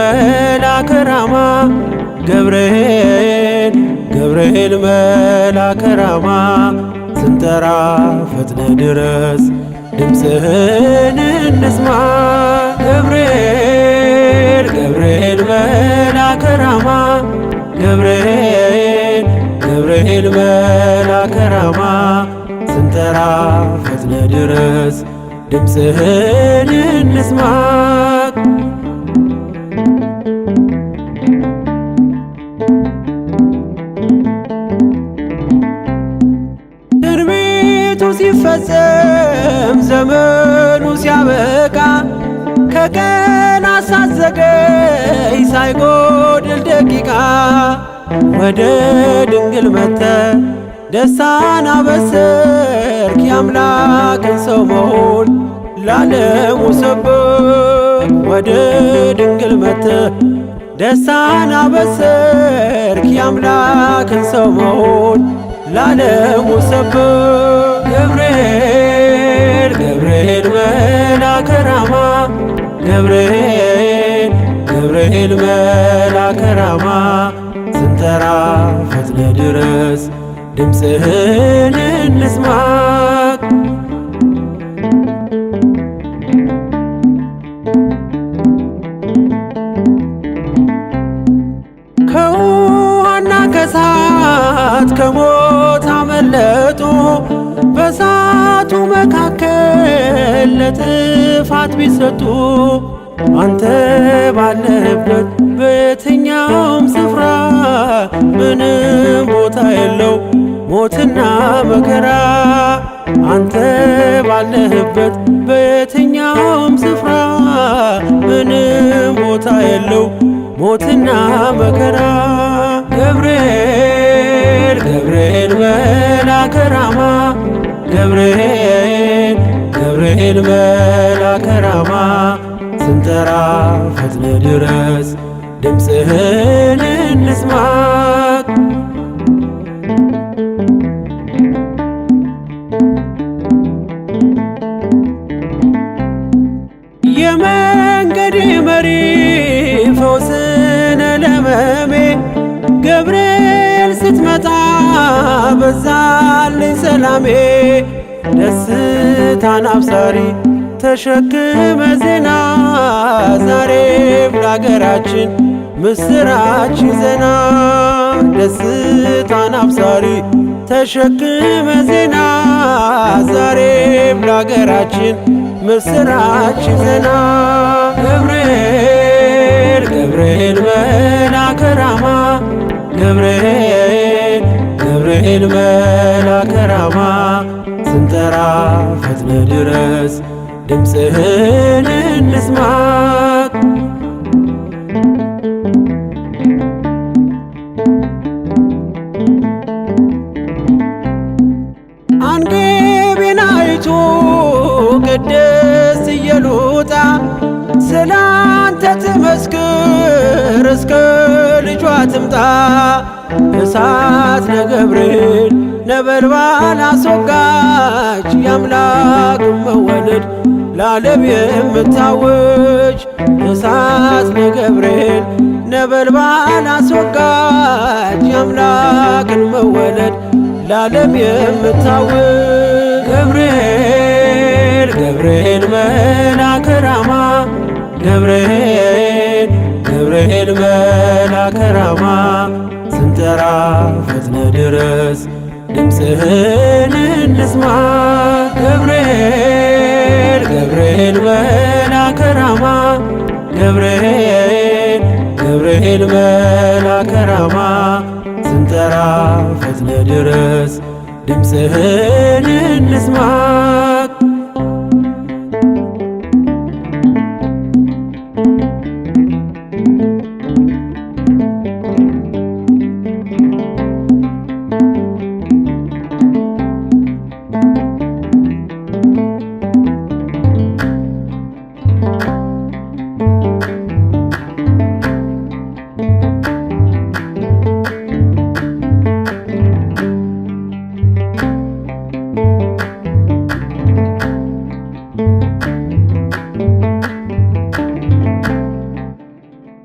መልአከ ራማ ገብርኤል ገብርኤል መልአከ ራማ ስንጠራ ፈጥነ ድረስ ድምፅህን እንስማ። ገብርኤል ገብርኤል መልአከ ራማ ገብርኤል ገብርኤል መልአከ ራማ ስንጠራ ፈጥነ ድረስ ድምፅህን እንስማ። ትንቢቱ ሲፈጸም ዘመኑ ሲያበቃ ከቀናት ሳትዘገይ ሳይጎድል ደቂቃ ወደ ድንግል መጥተ ደስታን አበሰርክ የአምላክን ሰው መሆን ለዓለሙ ሰበክ። ወደ ድንግል መጥተ ደስታን አበሰርክ የአምላክን ሰው መሆን ለዓለሙ ሰበክ። ገብርኤል ገብርኤል መልአከ ራማ ገብርኤል ገብርኤል መልአከ ራማ ስንጠራ ፈጥነ ድረስ ድምፅህን እንስማ። ከውሃና ከእሳት ከሞት አመለጡ በእሳቱ መካከል ለጥፋት ቢሰጡ አንተ ባለህበት በየትኛውም ስፍራ ምንም ቦታ የለው ሞትና መከራ። አንተ ባለህበት በየትኛውም ስፍራ ምንም ቦታ የለው ሞትና መከራ። ገብርኤል ገብርኤል መልአከ ራማ ገብርኤል ገብርኤል መልአከ ራማ ስንጠራ ፈጥነ ድረስ ድምፅህን እንስማ። የመንገዴ መሪ ፈውስነ ለሕመሜ ገብርኤል ስትመጣ በዛልኝ ሰላሜ። ደስታን አብሳሪ ተሸክመ ዜና ዛሬም ለአገራችን ምስራች ዜና። ደስታን አብሳሪ ተሸክመ ዜና ዛሬም ለአገራችን ምስራች ዜና። ገብርኤል ገብርኤል መልአከ ራማ ገብርኤል ገብርኤል መልአከ ራማ ስንጠራ ፈጥነ ድረስ ድምፅህን እንስማ። አንጌቤናይቱ ቅድስት ኢየሉጣ ስላንተ ትመስክር እስከ ልጇ ትምጣ። እሳት ነገብርኤል ነበልባል አስወጋች የአምላክን መወለድ ለዓለም የምታውጅ። እሳት ነገብርኤል ነበልባል አስወጋች የአምላክን መወለድ ለዓለም የምታውጅ። ገብርኤል ገብርኤል መልአከ ራማ ገብርኤል ገብርኤል መልአከ ራማ ስንጠራ ፈጥነ ድረስ ድምፅህን እንስማ። ገብርኤል ገብርኤል መልአከ ራማ ገብርኤል ገብርኤል መልአከ ራማ ስንጠራ ፈጥነ ድረስ ድምፅህን እንስማ።